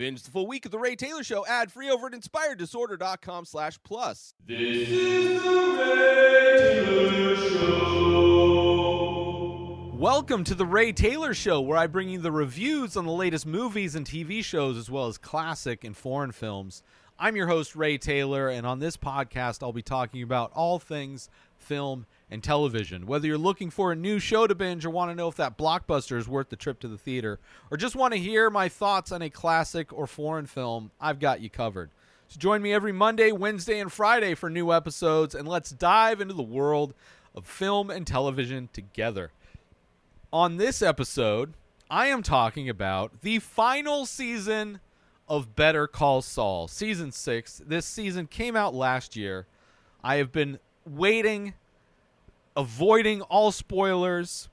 Binge the full week of The Ray Taylor Show ad-free over at inspireddisorder.com/plus. This is The Ray Taylor Show. Welcome to The Ray Taylor Show, where I bring you the reviews on the latest movies and TV shows, as well as classic and foreign films. I'm your host, Ray Taylor, and on this podcast, I'll be talking about all things film and television. Whether you're looking for a new show to binge or want to know if that blockbuster is worth the trip to the theater, or just want to hear my thoughts on a classic or foreign film, I've got you covered. So join me every Monday, Wednesday, and Friday for new episodes, and let's dive into the world of film and television together. On this episode, I am talking about the final season of Better Call Saul, Season 6. This season came out last year. I have been waiting, avoiding all spoilers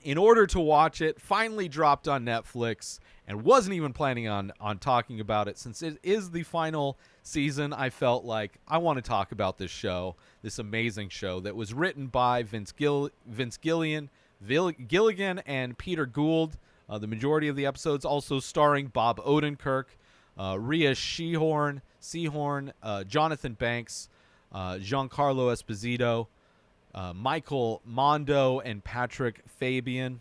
in order to watch it. Finally dropped on Netflix and wasn't even planning on talking about it. Since it is the final season, I felt like I want to talk about this show, this amazing show that was written by Vince Gilligan and Peter Gould. The majority of the episodes also starring Bob Odenkirk, Rhea Seehorn, Jonathan Banks, Giancarlo Esposito, Michael Mondo, and Patrick Fabian.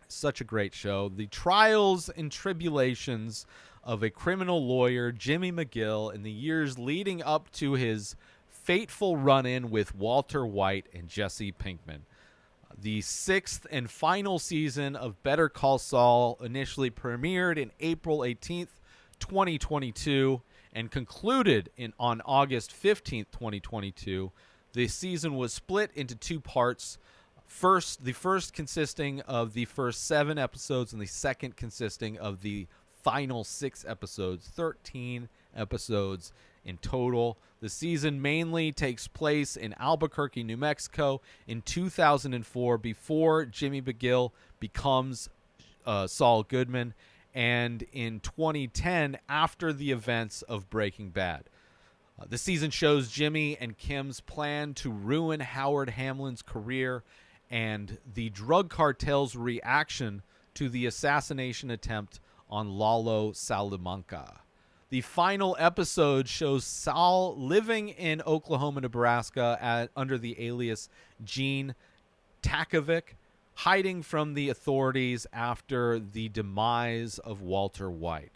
Such a great show. The trials and tribulations of a criminal lawyer, Jimmy McGill, in the years leading up to his fateful run-in with Walter White and Jesse Pinkman. The sixth and final season of Better Call Saul initially premiered in April 18th, 2022, and concluded on August 15th, 2022. The season was split into two parts. The first consisting of the first 7 episodes, and the second consisting of the final 6 episodes, 13 episodes in total. The season mainly takes place in Albuquerque, New Mexico in 2004, before Jimmy McGill becomes Saul Goodman, and in 2010 after the events of Breaking Bad. The season shows Jimmy and Kim's plan to ruin Howard Hamlin's career and the drug cartel's reaction to the assassination attempt on Lalo Salamanca. The final episode shows Saul living in Oklahoma, Nebraska under the alias Gene Takovic, hiding from the authorities after the demise of Walter White.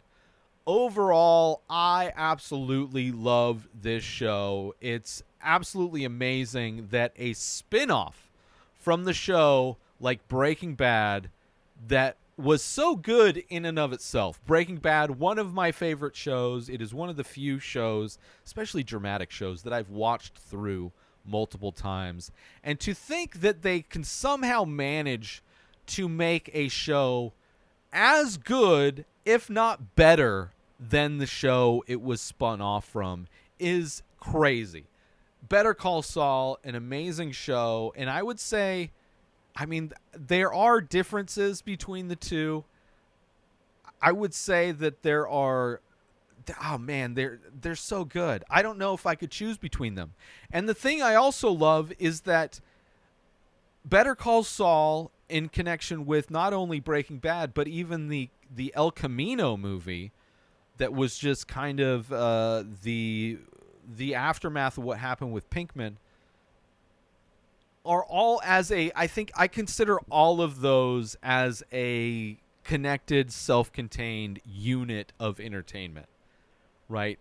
Overall, I absolutely love this show. It's absolutely amazing that a spin-off from the show like Breaking Bad that was so good in and of itself. Breaking Bad, one of my favorite shows. It is one of the few shows, especially dramatic shows, that I've watched through multiple times. And to think that they can somehow manage to make a show as good, if not better, than the show it was spun off from is crazy. Better Call Saul, an amazing show, and I would say, there are differences between the two. I would say that there are, they're so good. I don't know if I could choose between them. And the thing I also love is that Better Call Saul, in connection with not only Breaking Bad, but even the El Camino movie that was just kind of the aftermath of what happened with Pinkman, are all I think I consider all of those as a connected, self-contained unit of entertainment, right?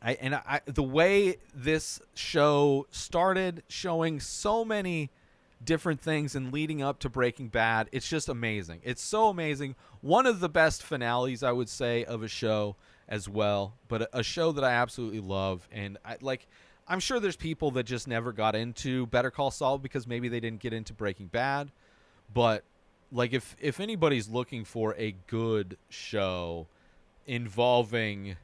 The way this show started showing so many different things and leading up to Breaking Bad, it's just amazing. It's so amazing. One of the best finales, I would say, of a show as well, but a show that I absolutely love. And I'm sure there's people that just never got into Better Call Saul because maybe they didn't get into Breaking Bad. But if anybody's looking for a good show involving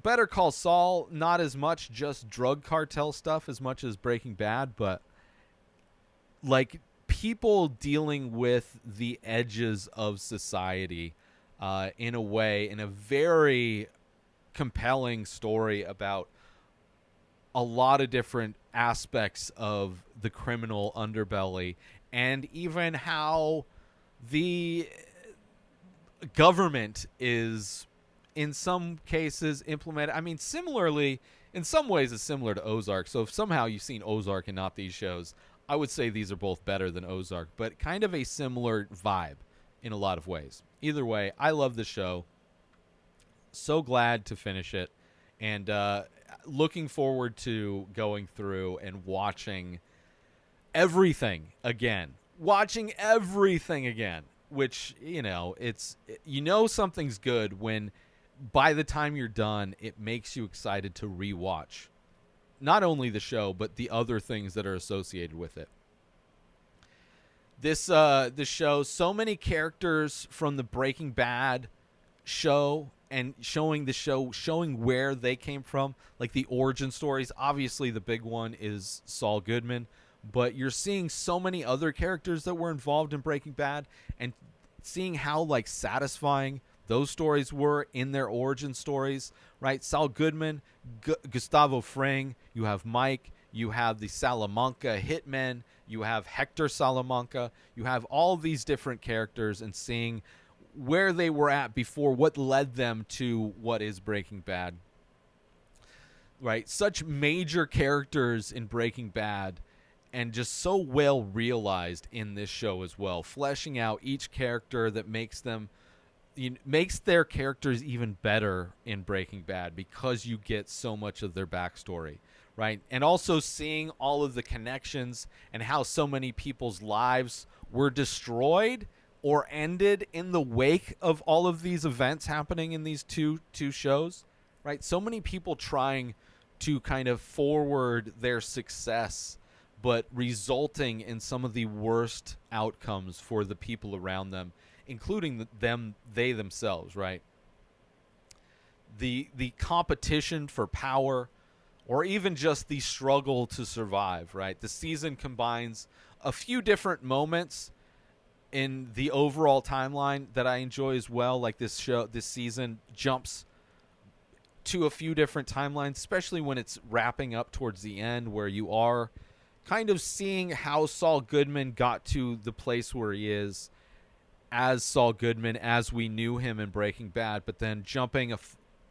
Better Call Saul, not as much just drug cartel stuff as much as Breaking Bad, but people dealing with the edges of society in a very compelling story about a lot of different aspects of the criminal underbelly, and even how The government is, in some cases, implemented. I mean, similarly, in some ways, it's similar to Ozark. So if somehow you've seen Ozark and not these shows, I would say these are both better than Ozark, but kind of a similar vibe in a lot of ways. Either way, I love the show. So glad to finish it, and looking forward to going through and watching everything again. Which, something's good when by the time you're done, it makes you excited to rewatch not only the show, but the other things that are associated with it. This show, so many characters from the Breaking Bad show, and showing where they came from, like the origin stories. Obviously, the big one is Saul Goodman, but you're seeing so many other characters that were involved in Breaking Bad, and seeing how like satisfying those stories were in their origin stories, right? Saul Goodman, Gustavo Fring, you have Mike, you have the Salamanca hitmen, you have Hector Salamanca, you have all these different characters, and seeing where they were at before, what led them to what is Breaking Bad, right? Such major characters in Breaking Bad, and just so well realized in this show as well, fleshing out each character that makes their characters even better in Breaking Bad, because you get so much of their backstory, right? And also seeing all of the connections and how so many people's lives were destroyed or ended in the wake of all of these events happening in these two shows, right? So many people trying to kind of forward their success, but resulting in some of the worst outcomes for the people around them, including they themselves, right? The competition for power, or even just the struggle to survive, right? The season combines a few different moments in the overall timeline that I enjoy as well. Like this season jumps to a few different timelines, especially when it's wrapping up towards the end, where you are kind of seeing how Saul Goodman got to the place where he is as Saul Goodman as we knew him in Breaking Bad, but then jumping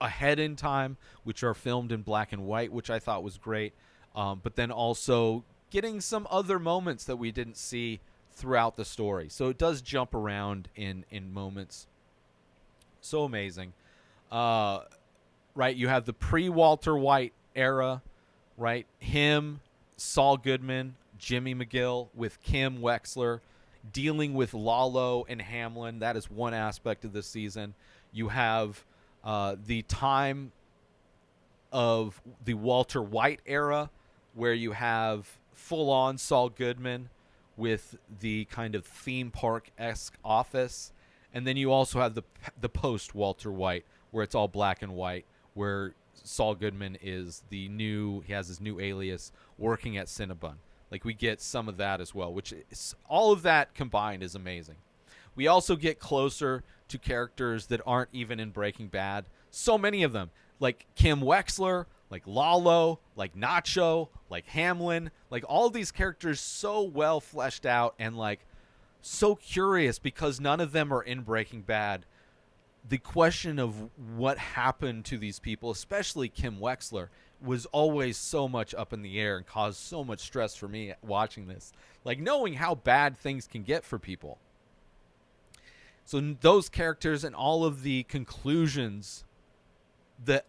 ahead in time, which are filmed in black and white, which I thought was great, but then also getting some other moments that we didn't see throughout the story. So it does jump around in moments. So amazing. Right, you have the pre-Walter White era, right? Him, Saul Goodman, Jimmy McGill with Kim Wexler, dealing with Lalo and Hamlin. That is one aspect of this season. You have the time of the Walter White era, where you have full-on Saul Goodman with the kind of theme park-esque office. And then you also have the post-Walter White, where it's all black and white, where Saul Goodman is he has his new alias, working at Cinnabon. Like, we get some of that as well, which is, all of that combined is amazing. We also get closer to characters that aren't even in Breaking Bad. So many of them, like Kim Wexler, like Lalo, like Nacho, like Hamlin, like all of these characters so well fleshed out and like so curious, because none of them are in Breaking Bad. The question of what happened to these people, especially Kim Wexler, was always so much up in the air and caused so much stress for me watching this. Like, knowing how bad things can get for people. So those characters and all of the conclusions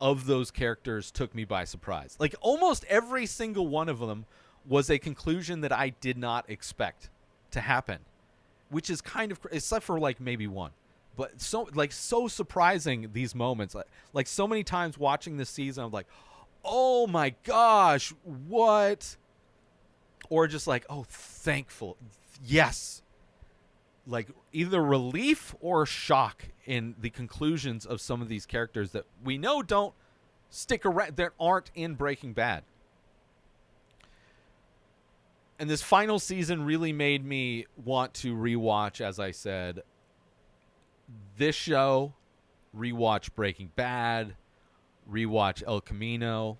of those characters took me by surprise. Like, almost every single one of them was a conclusion that I did not expect to happen, which is kind of, except for like maybe one. But so surprising, these moments. Like so many times watching this season, I'm like, oh my gosh, what? Or just like, oh, thankful. Yes. Like either relief or shock in the conclusions of some of these characters that we know don't stick around, that aren't in Breaking Bad. And this final season really made me want to rewatch, as I said, this show, rewatch Breaking Bad, rewatch El Camino.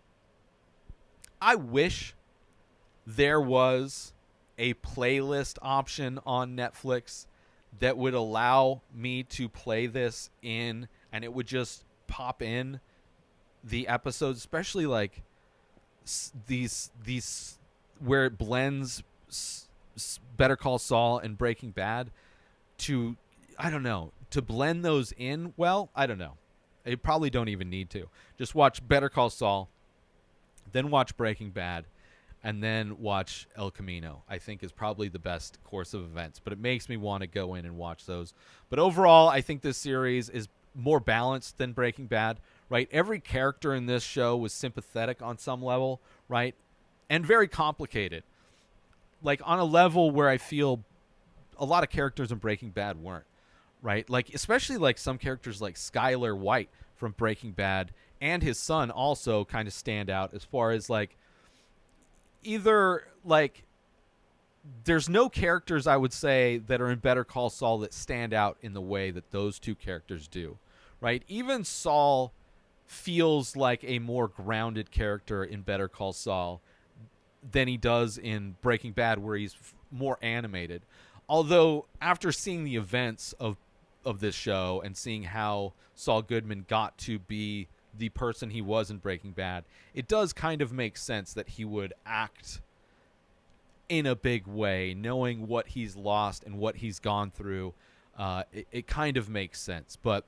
I wish there was a playlist option on Netflix that would allow me to play this in, and it would just pop in the episodes, especially like these where it blends Better Call Saul and Breaking Bad to, I don't know, to blend those in. Well, I don't know. You probably don't even need to. Just watch Better Call Saul, then watch Breaking Bad, and then watch El Camino, I think is probably the best course of events. But it makes me want to go in and watch those. But overall, I think this series is more balanced than Breaking Bad, right? Every character in this show was sympathetic on some level, right? And very complicated. Like on a level where I feel a lot of characters in Breaking Bad weren't, right? Like especially like some characters like Skylar White from Breaking Bad and his son also kind of stand out as far as like either like there's no characters I would say that are in Better Call Saul that stand out in the way that those two characters do, right? Even Saul feels like a more grounded character in Better Call Saul than he does in Breaking Bad, where he's more animated. Although after seeing the events of this show and seeing how Saul Goodman got to be the person he was in Breaking Bad, it does kind of make sense that he would act in a big way, knowing what he's lost and what he's gone through. It kind of makes sense. But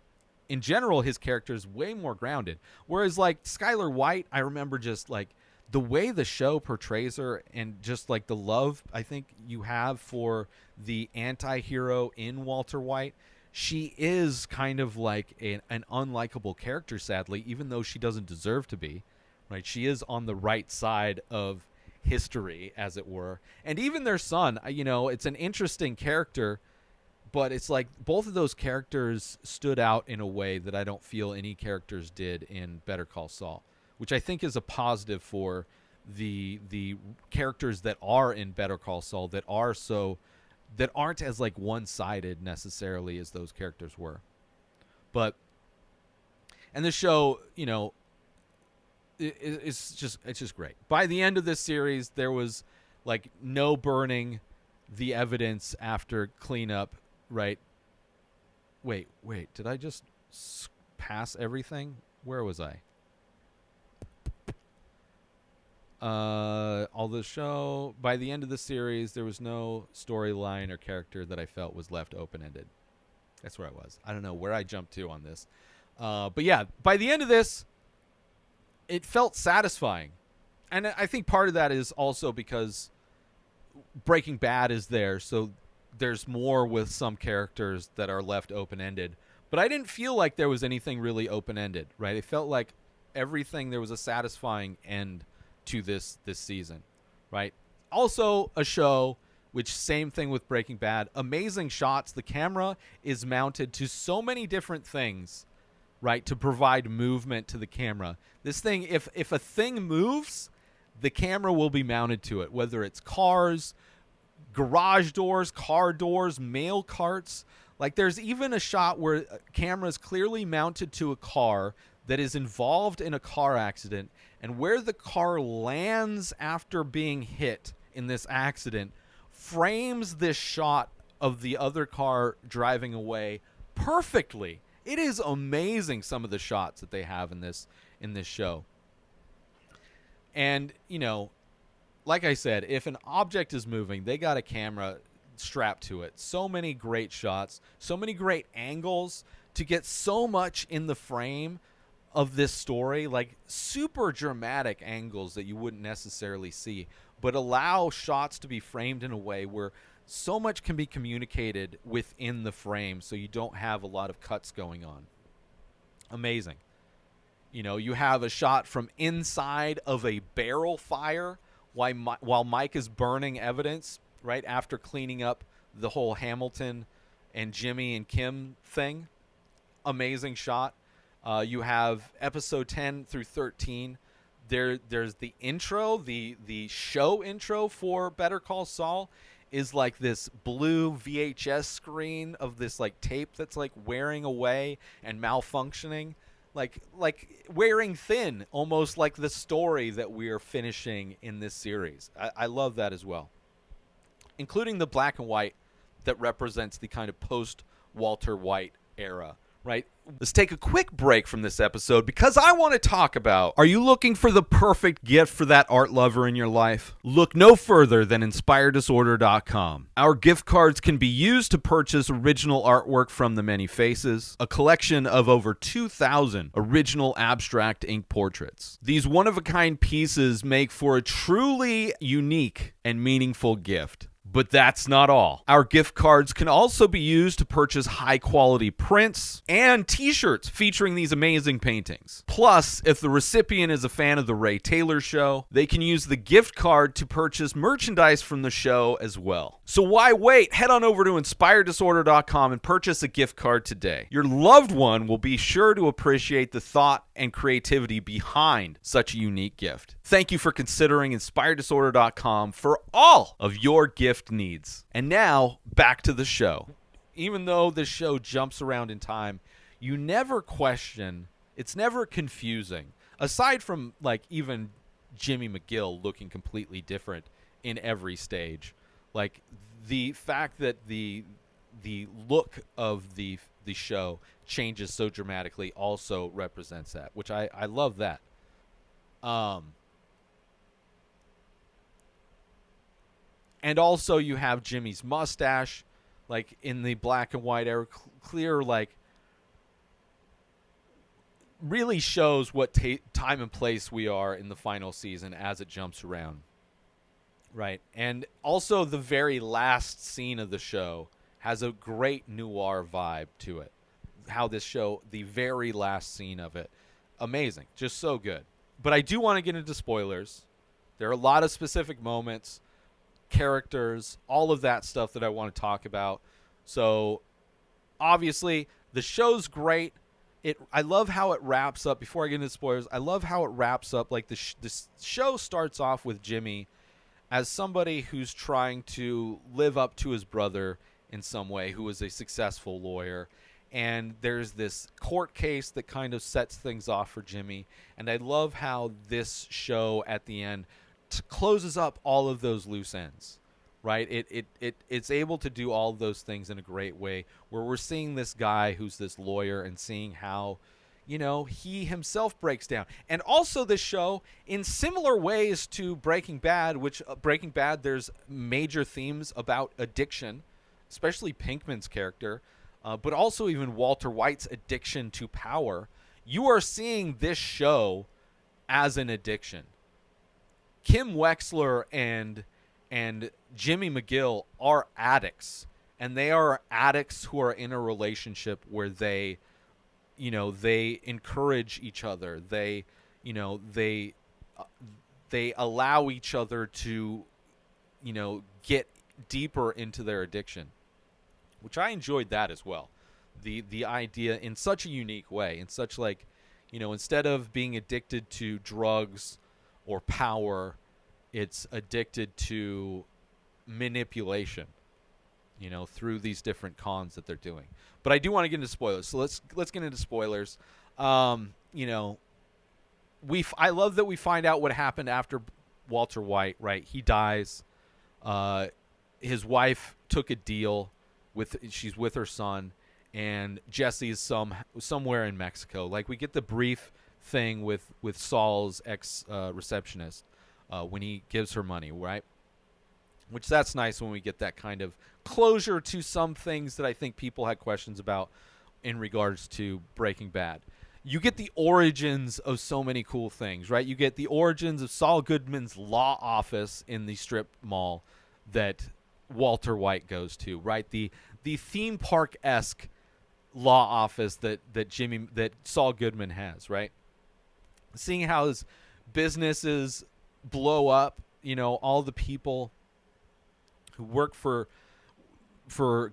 in general, his character is way more grounded. Whereas like Skylar White, I remember just like the way the show portrays her and just like the love I think you have for the anti-hero in Walter White. She is kind of like an unlikable character, sadly, even though she doesn't deserve to be, right? She is on the right side of history, as it were. And even their son, you know, it's an interesting character, but it's like both of those characters stood out in a way that I don't feel any characters did in Better Call Saul, which I think is a positive for the characters that are in Better Call Saul that aren't as like one-sided necessarily as those characters were. But and the show, you know, it's just great. By the end of this series, there was like no burning the evidence after cleanup, right? Wait, did I just pass everything? Where was I? All the show, by the end of the series, there was no storyline or character that I felt was left open-ended. That's where I was. I don't know where I jumped to on this. But yeah, by the end of this, it felt satisfying. And I think part of that is also because Breaking Bad is there, so there's more with some characters that are left open-ended. But I didn't feel like there was anything really open-ended, right? It felt like everything, there was a satisfying end to this season, right? Also a show which, same thing with Breaking Bad, amazing shots. The camera is mounted to so many different things, right, to provide movement to the camera. This thing, if a thing moves, the camera will be mounted to it, whether it's cars, garage doors, car doors, mail carts. Like there's even a shot where a camera is clearly mounted to a car that is involved in a car accident, and where the car lands after being hit in this accident frames this shot of the other car driving away perfectly. It is amazing, some of the shots that they have in this show. And, you know, like I said, if an object is moving, they got a camera strapped to it. So many great shots, so many great angles to get so much in the frame of this story, like super dramatic angles that you wouldn't necessarily see, but allow shots to be framed in a way where so much can be communicated within the frame, so you don't have a lot of cuts going on. Amazing. You know, you have a shot from inside of a barrel fire while Mike is burning evidence, right after cleaning up the whole Hamilton and Jimmy and Kim thing. Amazing shot. You have episode 10 through 13. There's the intro, the show intro for Better Call Saul is like this blue VHS screen of this like tape that's like wearing away and malfunctioning, like wearing thin, almost like the story that we are finishing in this series. I love that as well, including the black and white that represents the kind of post-Walter White era, right? Let's take a quick break from this episode because I want to talk about, are you looking for the perfect gift for that art lover in your life? Look no further than InspiredDisorder.com. Our gift cards can be used to purchase original artwork from The Many Faces, a collection of over 2,000 original abstract ink portraits. These one-of-a-kind pieces make for a truly unique and meaningful gift. But that's not all. Our gift cards can also be used to purchase high-quality prints and t-shirts featuring these amazing paintings. Plus, if the recipient is a fan of The Ray Taylor Show, they can use the gift card to purchase merchandise from the show as well. So why wait? Head on over to InspiredDisorder.com and purchase a gift card today. Your loved one will be sure to appreciate the thought and creativity behind such a unique gift. Thank you for considering InspiredDisorder.com for all of your gift needs. And now, back to the show. Even though the show jumps around in time, you never question, it's never confusing. Aside from, like, even Jimmy McGill looking completely different in every stage. Like, the fact that the look of the show changes so dramatically also represents that, which I love that. And also you have Jimmy's mustache, like in the black and white era, clear, like really shows what time and place we are in the final season as it jumps around. Right. And also the very last scene of the show has a great noir vibe to it. How this show, the very last scene of it, amazing. Just so good. But I do want to get into spoilers. There are a lot of specific moments, characters, all of that stuff that I want to talk about. So obviously the show's great. I love how it wraps up. Before I get into spoilers, I love how it wraps up. Like the show starts off with Jimmy as somebody who's trying to live up to his brother in some way, who is a successful lawyer. And there's this court case that kind of sets things off for Jimmy. And I love how this show at the end closes up all of those loose ends, right? It's able to do all of those things in a great way, where we're seeing this guy who's this lawyer and seeing how, you know, he himself breaks down. And also this show, in similar ways to Breaking Bad, which Breaking Bad, there's major themes about addiction, especially Pinkman's character, but also even Walter White's addiction to power. You are seeing this show as an addiction. Kim Wexler and Jimmy McGill are addicts, and they are addicts who are in a relationship where they encourage each other. They allow each other to, get deeper into their addiction, which I enjoyed that as well. The idea in such a unique way, in such like, instead of being addicted to drugs or power, it's addicted to manipulation, through these different cons that they're doing. But I do want to get into spoilers. So let's get into spoilers. I love that we find out what happened after Walter White, right? He dies. His wife took a deal she's with her son, and Jesse's somewhere in Mexico. Like, we get the brief thing with Saul's ex-receptionist when he gives her money, right? Which that's nice when we get that kind of closure to some things that I think people had questions about in regards to Breaking Bad. You get the origins of so many cool things, right? You get the origins of Saul Goodman's law office in the strip mall that Walter White goes to, right? The theme park-esque law office that Saul Goodman has, right? Seeing how his businesses blow up, all the people who work for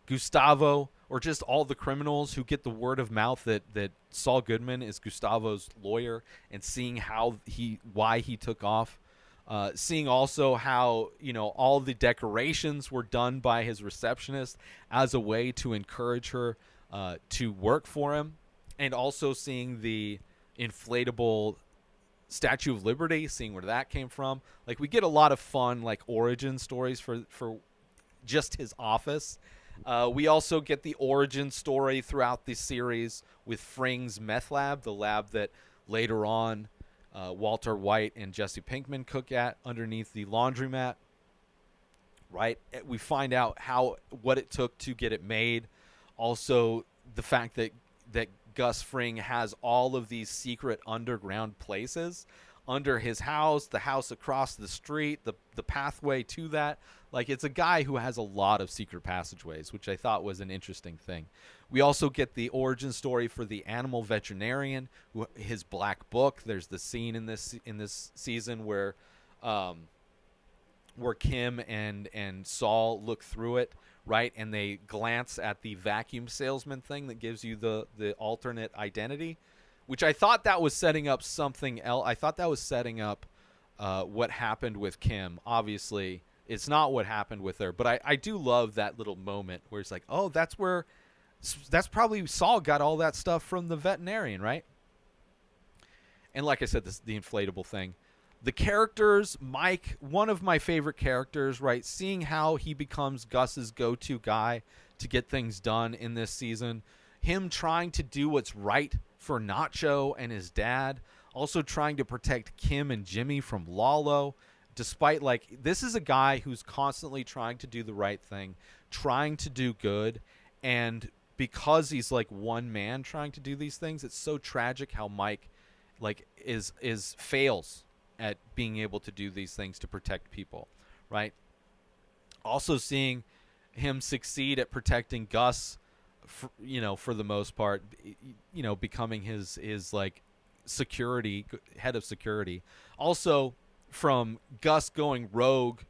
Gustavo, or just all the criminals who get the word of mouth that Saul Goodman is Gustavo's lawyer, and seeing why he took off. Seeing also how, all the decorations were done by his receptionist as a way to encourage her to work for him. And also seeing the inflatable Statue of Liberty, seeing where that came from. Like, we get a lot of fun, like, origin stories for just his office. We also get the origin story throughout the series with Fring's meth lab, the lab that later on Walter White and Jesse Pinkman cook at underneath the laundromat. Right? We find out what it took to get it made. Also, the fact that Gus Fring has all of these secret underground places under his house, the house across the street, the pathway to that. Like, it's a guy who has a lot of secret passageways, which I thought was an interesting thing. We also get the origin story for the animal veterinarian, his black book. There's the scene in this season where Kim and Saul look through it, right? And they glance at the vacuum salesman thing that gives you the alternate identity, which I thought that was setting up something else. I thought that was setting up what happened with Kim. Obviously, it's not what happened with her, but I do love that little moment where it's like, oh, that's probably Saul got all that stuff from the veterinarian, right? And like I said, the inflatable thing. The characters, Mike, one of my favorite characters, right? Seeing how he becomes Gus's go-to guy to get things done in this season. Him trying to do what's right for Nacho and his dad. Also trying to protect Kim and Jimmy from Lalo. Despite, like, this is a guy who's constantly trying to do the right thing. Trying to do good. And because he's, like, one man trying to do these things, it's so tragic how Mike, like, fails at being able to do these things to protect people, right? Also seeing him succeed at protecting Gus, for the most part, becoming his like head of security. Also from Gus going rogue,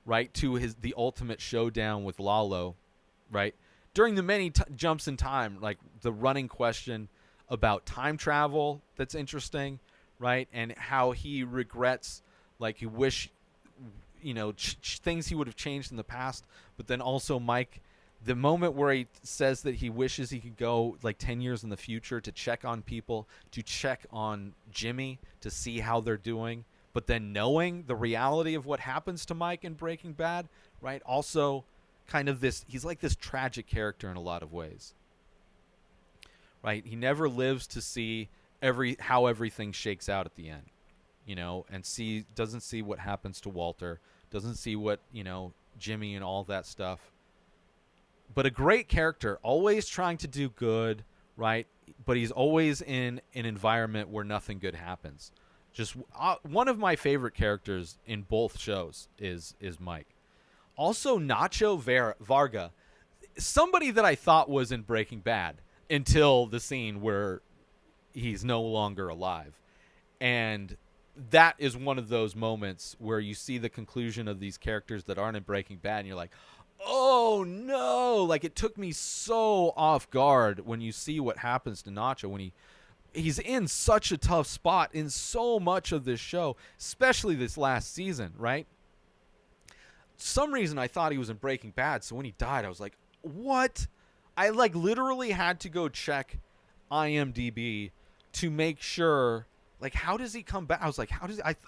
right, to the ultimate showdown with Lalo, right? During the many jumps in time, like the running question about time travel, that's interesting. Right, and how he regrets, like he wish, things he would have changed in the past. But then also Mike, the moment where he says that he wishes he could go like 10 years in the future to check on people, to check on Jimmy, to see how they're doing. But then knowing the reality of what happens to Mike in Breaking Bad, right? Also kind of he's like this tragic character in a lot of ways. Right? He never lives to see how everything shakes out at the end, and doesn't see what happens to Walter, doesn't see what, Jimmy and all that stuff. But a great character, always trying to do good, right? But he's always in an environment where nothing good happens. Just one of my favorite characters in both shows is Mike. Also, Nacho Varga, somebody that I thought was in Breaking Bad until the scene where he's no longer alive. And that is one of those moments where you see the conclusion of these characters that aren't in Breaking Bad, and you're like, oh no, like it took me so off guard when you see what happens to Nacho when he's in such a tough spot in so much of this show, especially this last season, right? Some reason I thought he was in Breaking Bad, so when he died, I was like, what? I like literally had to go check IMDb to make sure, like, how does he come back? I was like,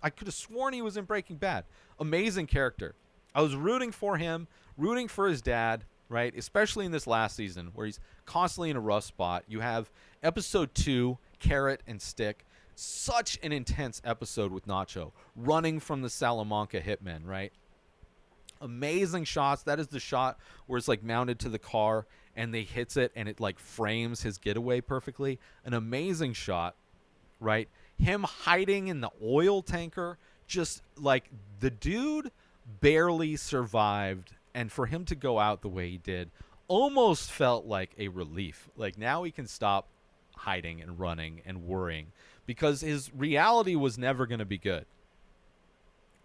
I could have sworn he was in Breaking Bad. Amazing character. I was rooting for him, rooting for his dad, right? Especially in this last season where he's constantly in a rough spot. You have episode 2, Carrot and Stick. Such an intense episode with Nacho running from the Salamanca hitmen, right? Amazing shots. That is the shot where it's like mounted to the car and they hits it and it like frames his getaway perfectly. An amazing shot, right? Him hiding in the oil tanker, just like the dude barely survived, and for him to go out the way he did almost felt like a relief. Like now he can stop hiding and running and worrying because his reality was never going to be good,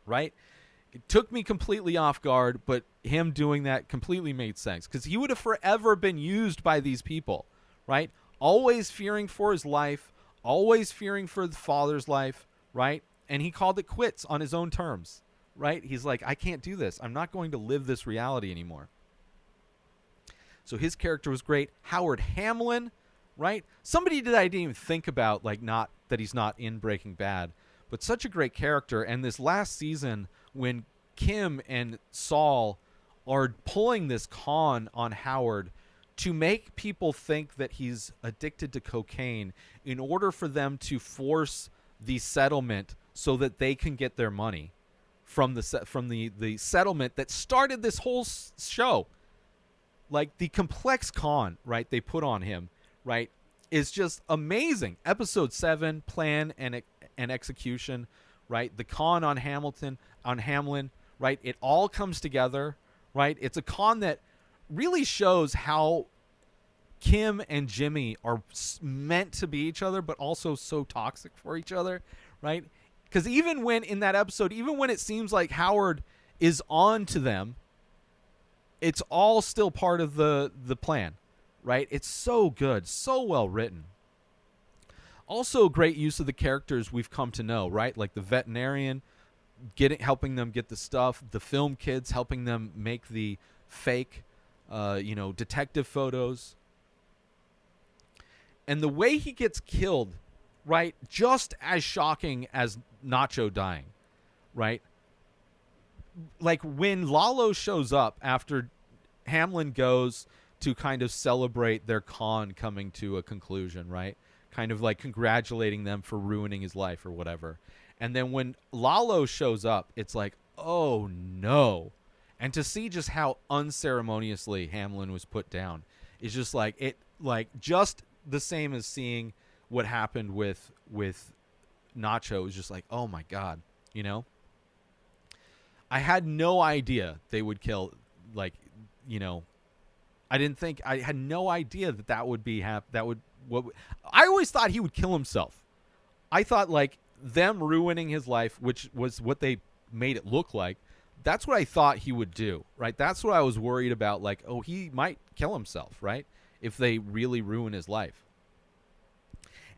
right? It took me completely off guard, but him doing that completely made sense because he would have forever been used by these people, right? Always fearing for his life, always fearing for the father's life, right? And he called it quits on his own terms, right? He's like, I can't do this. I'm not going to live this reality anymore. So his character was great. Howard Hamlin, right? Somebody that I didn't even think about, like not that he's not in Breaking Bad, but such a great character. And this last season, when Kim and Saul are pulling this con on Howard to make people think that he's addicted to cocaine in order for them to force the settlement so that they can get their money from the settlement that started this whole show. Like, the complex con, right, they put on him, right, is just amazing. Episode 7, plan and execution, right? The con on Hamlin, right? It all comes together, right? It's a con that really shows how Kim and Jimmy are meant to be each other, but also so toxic for each other, right? Because even when in that episode, even when it seems like Howard is on to them, it's all still part of the plan, right? It's so good, so well written. Also, great use of the characters we've come to know, right? Like the veterinarian, helping them get the stuff, the film kids helping them make the fake, detective photos. And the way he gets killed, right? Just as shocking as Nacho dying, right? Like when Lalo shows up after Hamlin goes to kind of celebrate their con coming to a conclusion, right? Kind of like congratulating them for ruining his life or whatever. And then when Lalo shows up, it's like, oh no. And to see just how unceremoniously Hamlin was put down is just like just the same as seeing what happened with Nacho. It was just like, oh my God, I had no idea they would kill, I had no idea that would be I always thought he would kill himself. I thought like them ruining his life, which was what they made it look like. That's what I thought he would do, right? That's what I was worried about. Like, oh, he might kill himself, right? If they really ruin his life.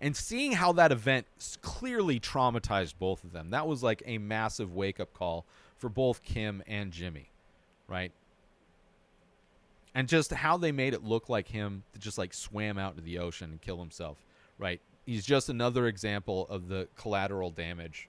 And seeing how that event clearly traumatized both of them, that was like a massive wake-up call for both Kim and Jimmy, right? And just how they made it look like him just like swam out into the ocean and kill himself, right? He's just another example of the collateral damage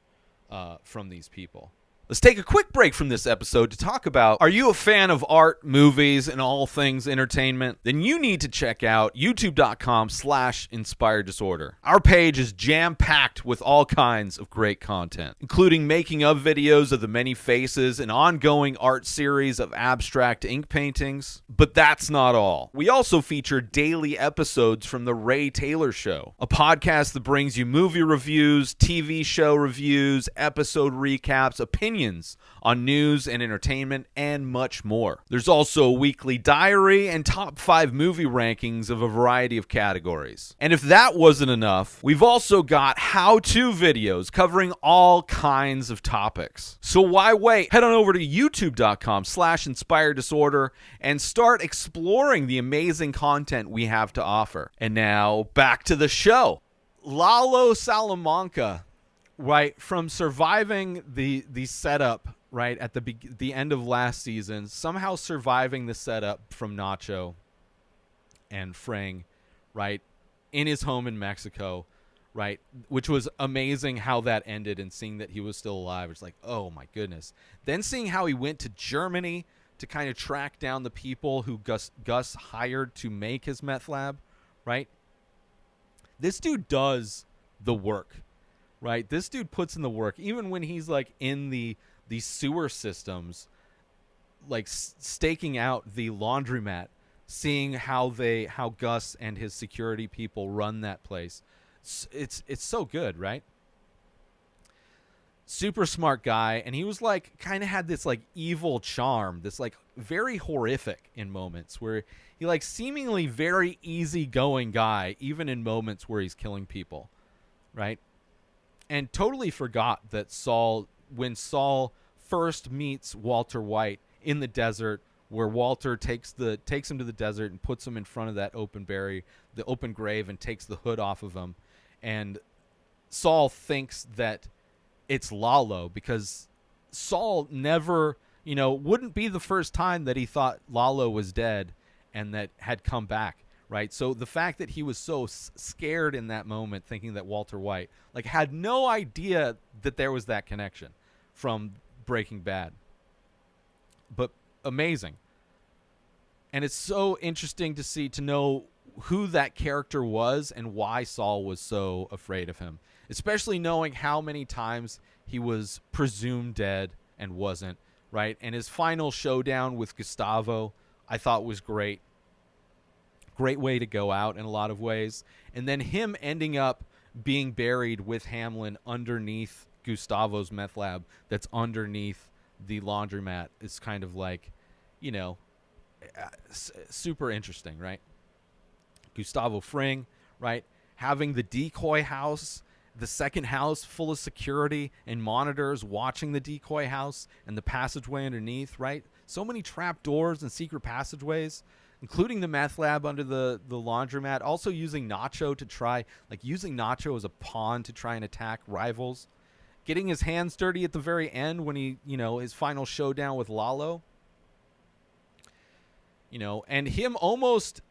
from these people. Let's take a quick break from this episode to talk about, are you a fan of art, movies, and all things entertainment? Then you need to check out youtube.com/inspired disorder. Our page is jam-packed with all kinds of great content, including making of videos of the many faces, an ongoing art series of abstract ink paintings. But that's not all. We also feature daily episodes from The Ray Taylor Show, a podcast that brings you movie reviews, TV show reviews, episode recaps, opinions on news and entertainment, and much more. There's also a weekly diary and top 5 movie rankings of a variety of categories. And if that wasn't enough, we've also got how-to videos covering all kinds of topics. So why wait? Head on over to youtube.com/inspired disorder and start exploring the amazing content we have to offer. And now back to the show. Lalo Salamanca, right, from surviving the setup, right, at the end of last season, somehow surviving the setup from Nacho and Frang, right, in his home in Mexico, right, which was amazing how that ended, and seeing that he was still alive. It's like, oh my goodness. Then seeing how he went to Germany to kind of track down the people who Gus hired to make his meth lab, right? This dude does the work. Right, this dude puts in the work, even when he's like in the sewer systems, like staking out the laundromat, seeing how Gus and his security people run that place. It's so good, right? Super smart guy, and he was like kind of had this like evil charm, this like very horrific in moments where he like seemingly very easygoing guy, even in moments where he's killing people, right? And totally forgot that when Saul first meets Walter White in the desert, where Walter takes him to the desert and puts him in front of that open grave, and takes the hood off of him, and Saul thinks that it's Lalo, because Saul never, wouldn't be the first time that he thought Lalo was dead and that had come back. Right, so the fact that he was so scared in that moment, thinking that Walter White, like, had no idea that there was that connection from Breaking Bad. But amazing, And it's so interesting to know who that character was and why Saul was so afraid of him, especially knowing how many times he was presumed dead and wasn't, right? And his final showdown with Gustavo, I thought was great. Great way to go out in a lot of ways. And then him ending up being buried with Hamlin underneath Gustavo's meth lab that's underneath the laundromat is kind of like, you know, super interesting, right? Gustavo Fring, right? Having the decoy house, the second house full of security and monitors watching the decoy house and the passageway underneath, right? So many trap doors and secret passageways, including the meth lab under the laundromat. Also using Nacho to try, like using Nacho as a pawn to try and attack rivals. Getting his hands dirty at the very end when he, you know, his final showdown with Lalo. You know, and him almost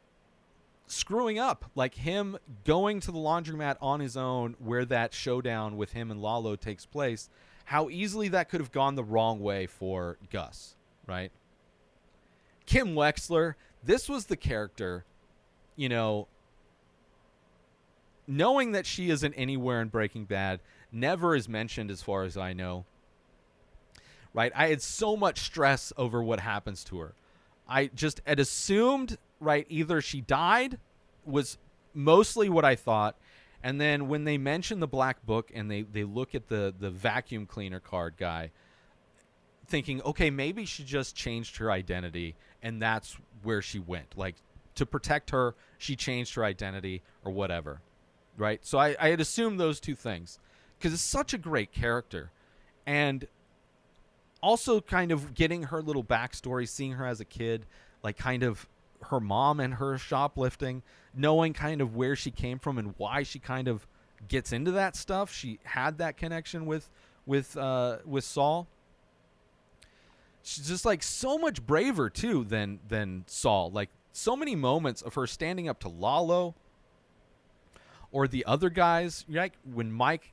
screwing up, like him going to the laundromat on his own where that showdown with him and Lalo takes place, how easily that could have gone the wrong way for Gus, right? Kim Wexler, this was the character, you know, knowing that she isn't anywhere in Breaking Bad, never is mentioned as far as I know, right? I had so much stress over what happens to her. I just had assumed, right, either she died, was mostly what I thought, and then when they mention the Black Book and they look at the vacuum cleaner card guy, thinking, okay, maybe she just changed her identity, and that's where she went. Like, to protect her, she changed her identity or whatever, right? So I had assumed those two things, because it's such a great character. And also kind of getting her little backstory, seeing her as a kid, like kind of her mom and her shoplifting, knowing kind of where she came from and why she kind of gets into that stuff. She had that connection with Saul. She's just like so much braver too than Saul. Like so many moments of her standing up to Lalo or the other guys. Like when Mike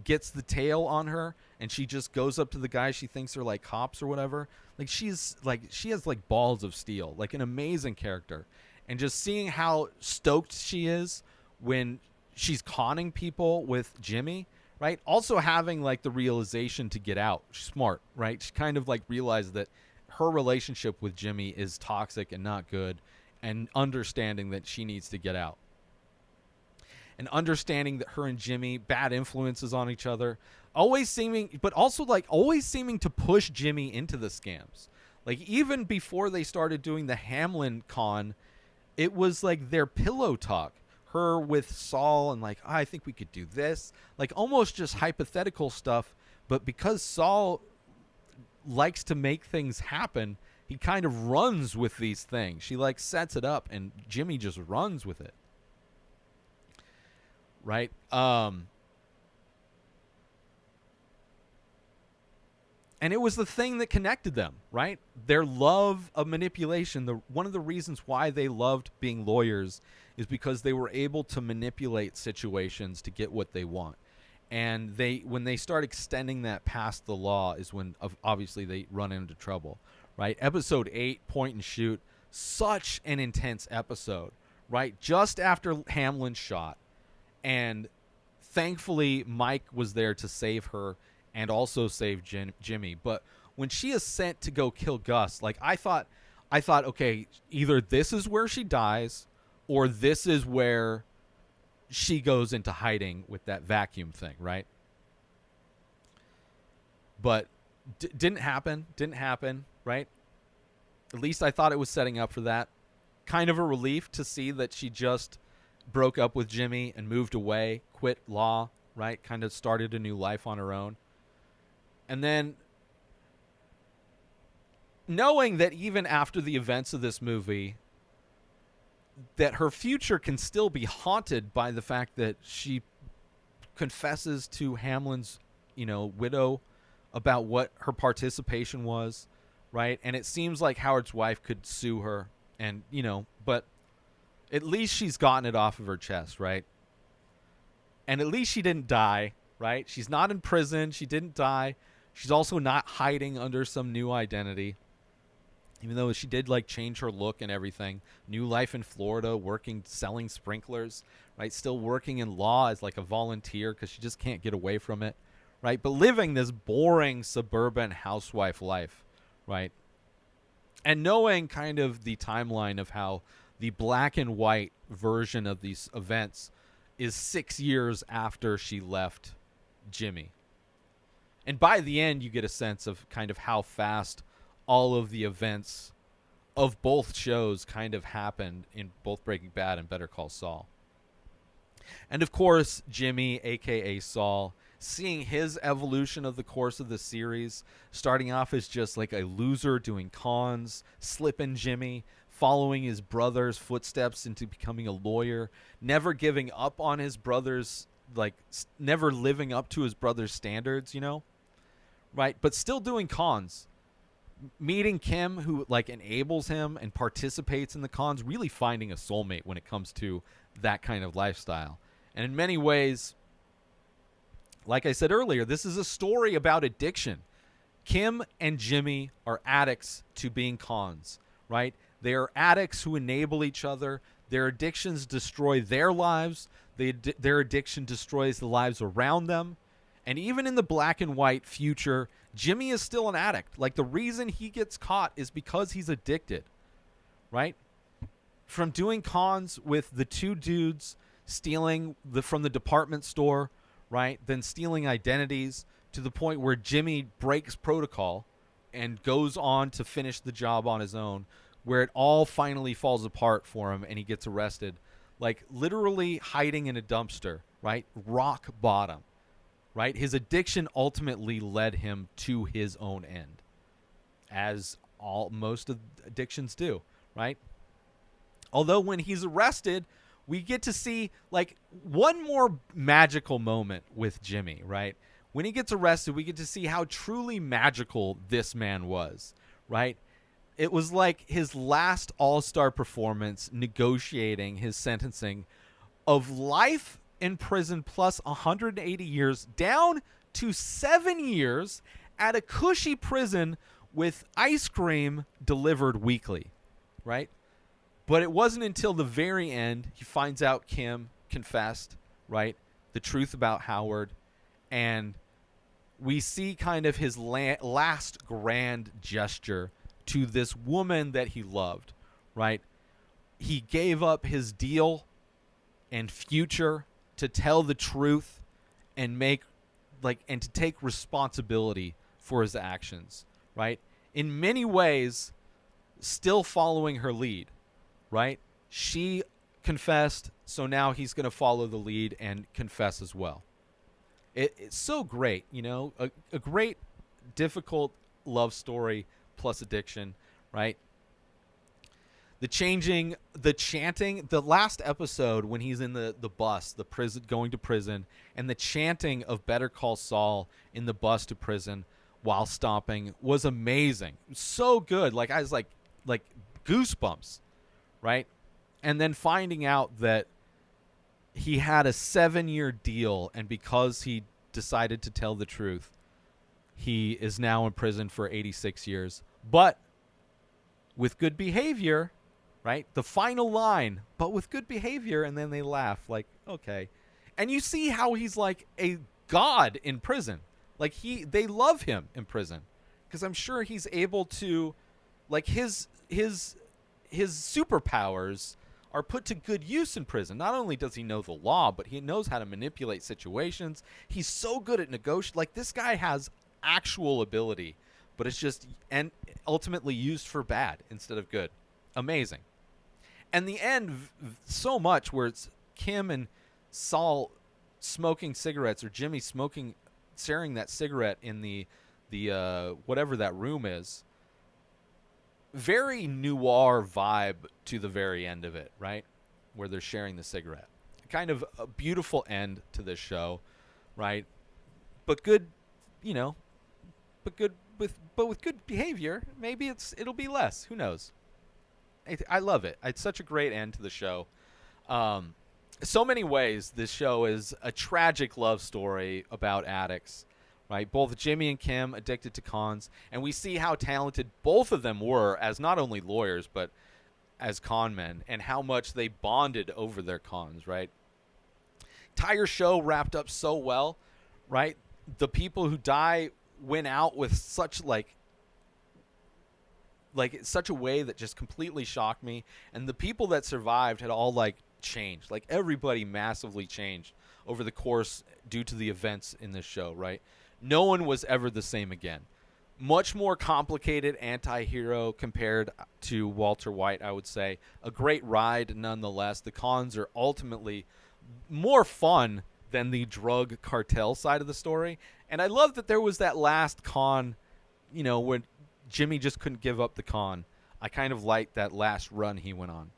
gets the tail on her and she just goes up to the guys she thinks are like cops or whatever. Like she has like balls of steel, like an amazing character. And just seeing how stoked she is when she's conning people with Jimmy, right? Also having like the realization to get out. She's smart, right? She kind of like realized that her relationship with Jimmy is toxic and not good, and understanding that she needs to get out. And understanding that her and Jimmy, bad influences on each other, always seeming to push Jimmy into the scams. Like even before they started doing the Hamlin con, it was like their pillow talk. Her with Saul and like, oh, I think we could do this. Like almost just hypothetical stuff. But because Saul likes to make things happen, he kind of runs with these things. She like sets it up and Jimmy just runs with it. Right? And it was the thing that connected them, right? Their love of manipulation. One of the reasons why they loved being lawyers is because they were able to manipulate situations to get what they want. And when they start extending that past the law is when obviously they run into trouble, right? Episode 8, Point and Shoot, such an intense episode, right? Just after Hamlin's shot. And thankfully Mike was there to save her and also save Jimmy. But when she is sent to go kill Gus, like I thought, okay, either this is where she dies or this is where she goes into hiding with that vacuum thing, right? But didn't happen, right? At least I thought it was setting up for that. Kind of a relief to see that she just broke up with Jimmy and moved away, quit law, right? Kind of started a new life on her own. And then knowing that even after the events of this movie, that her future can still be haunted by the fact that she confesses to Hamlin's, widow about what her participation was, right? And it seems like Howard's wife could sue her and, but at least she's gotten it off of her chest, right? And at least she didn't die, right? She's not in prison. She didn't die. She's also not hiding under some new identity. Even though she did like change her look and everything, new life in Florida, working, selling sprinklers, right? Still working in law as like a volunteer because she just can't get away from it, right? But living this boring suburban housewife life, right? And knowing kind of the timeline of how the black and white version of these events is 6 years after she left Jimmy. And by the end, you get a sense of kind of how fast all of the events of both shows kind of happened in both Breaking Bad and Better Call Saul. And of course, Jimmy, aka Saul, seeing his evolution of the course of the series, starting off as just like a loser doing cons, slipping Jimmy, following his brother's footsteps into becoming a lawyer, never giving up on his brother's, like, never living up to his brother's standards, you know? Right? But still doing cons. Meeting Kim, who like enables him and participates in the cons, really finding a soulmate when it comes to that kind of lifestyle. And in many ways, like I said earlier, this is a story about addiction. Kim and Jimmy are addicts to being cons, right? They are addicts who enable each other. Their addictions destroy their lives. Their addiction destroys the lives around them. And even in the black and white future, Jimmy is still an addict. Like, the reason he gets caught is because he's addicted, right? From doing cons with the two dudes stealing from the department store, right? Then stealing identities to the point where Jimmy breaks protocol and goes on to finish the job on his own, where it all finally falls apart for him and he gets arrested. Like, literally hiding in a dumpster, right? Rock bottom. Right? His addiction ultimately led him to his own end, as most of addictions do, right? Although when he's arrested, we get to see like one more magical moment with Jimmy, right? When he gets arrested, we get to see how truly magical this man was, right? It was like his last all-star performance negotiating his sentencing of life in prison plus 180 years down to 7 years at a cushy prison with ice cream delivered weekly, right? But it wasn't until the very end he finds out Kim confessed, right? The truth about Howard. And we see kind of his last grand gesture to this woman that he loved, right? He gave up his deal and future to tell the truth and and to take responsibility for his actions, right? In many ways, still following her lead, right? She confessed, so now he's going to follow the lead and confess as well. It's so great, you know, a great, difficult love story plus addiction, right? The chanting, the last episode when he's in the bus, the prison, going to prison, and the chanting of Better Call Saul in the bus to prison while stomping was amazing. So good. Like, I was like goosebumps, right? And then finding out that he had a 7-year deal, and because he decided to tell the truth, he is now in prison for 86 years. But with good behavior, right? The final line, but with good behavior, and then they laugh, like, okay. And you see how he's like a god in prison. Like, they love him in prison, because I'm sure he's able to, like, his superpowers are put to good use in prison. Not only does he know the law, but he knows how to manipulate situations. He's so good at negotiating. Like, this guy has actual ability, but it's just, and ultimately used for bad instead of good. Amazing. And the end, so much where it's Kim and Saul smoking cigarettes, or Jimmy sharing that cigarette in the whatever that room is. Very noir vibe to the very end of it, right? Where they're sharing the cigarette. Kind of a beautiful end to this show, right? But good, you know, but with good behavior, maybe it'll be less. Who knows? I love it. It's such a great end to the show. So many ways, this show is a tragic love story about addicts, right? Both Jimmy and Kim addicted to cons, and we see how talented both of them were as not only lawyers, but as con men, and how much they bonded over their cons, right? Entire show wrapped up so well, right? The people who die went out with such like such a way that just completely shocked me, and the people that survived had all like changed. Like everybody massively changed over the course due to the events in this show, right? No one was ever the same again. Much more complicated anti-hero compared to Walter White, I would say. A great ride nonetheless. The cons are ultimately more fun than the drug cartel side of the story. And I love that there was that last con, you know, when Jimmy just couldn't give up the con. I kind of liked that last run he went on.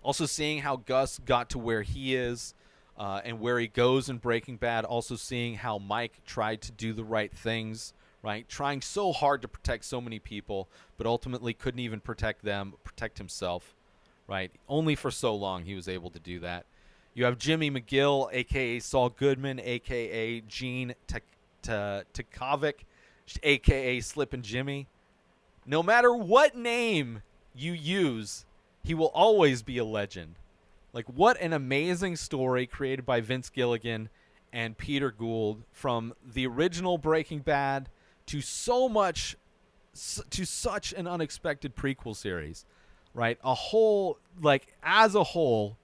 Also seeing how Gus got to where he is and where he goes in Breaking Bad. Also seeing how Mike tried to do the right things, right? Trying so hard to protect so many people, but ultimately couldn't even protect them, protect himself, right? Only for so long he was able to do that. You have Jimmy McGill, a.k.a. Saul Goodman, a.k.a. Gene Takovic, a.k.a. Slippin' Jimmy. No matter what name you use, he will always be a legend. Like, what an amazing story created by Vince Gilligan and Peter Gould, from the original Breaking Bad to such an unexpected prequel series, right? As a whole,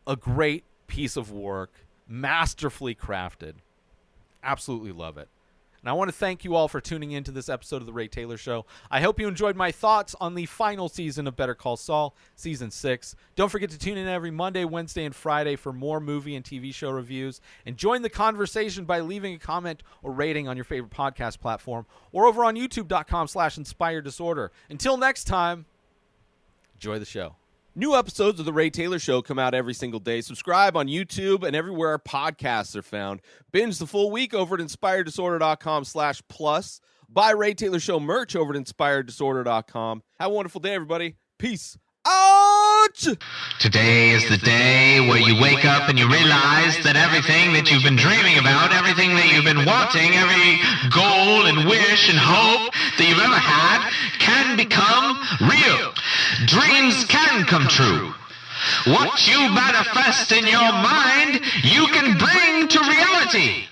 a great piece of work, masterfully crafted. Absolutely love it. And I want to thank you all for tuning in to this episode of The Ray Taylor Show. I hope you enjoyed my thoughts on the final season of Better Call Saul, Season 6. Don't forget to tune in every Monday, Wednesday, and Friday for more movie and TV show reviews. And join the conversation by leaving a comment or rating on your favorite podcast platform or over on youtube.com/Inspired Disorder. Until next time, enjoy the show. New episodes of The Ray Taylor Show come out every single day. Subscribe on YouTube and everywhere our podcasts are found. Binge the full week over at InspiredDisorder.com/plus. Buy Ray Taylor Show merch over at InspiredDisorder.com. Have a wonderful day, everybody. Peace out! Today is the day where you wake up and you realize that everything that you've been dreaming about, everything that you've been wanting, every goal and wish and hope that you've ever had can become real. Dreams can come true. What you manifest in your mind, you can bring to reality.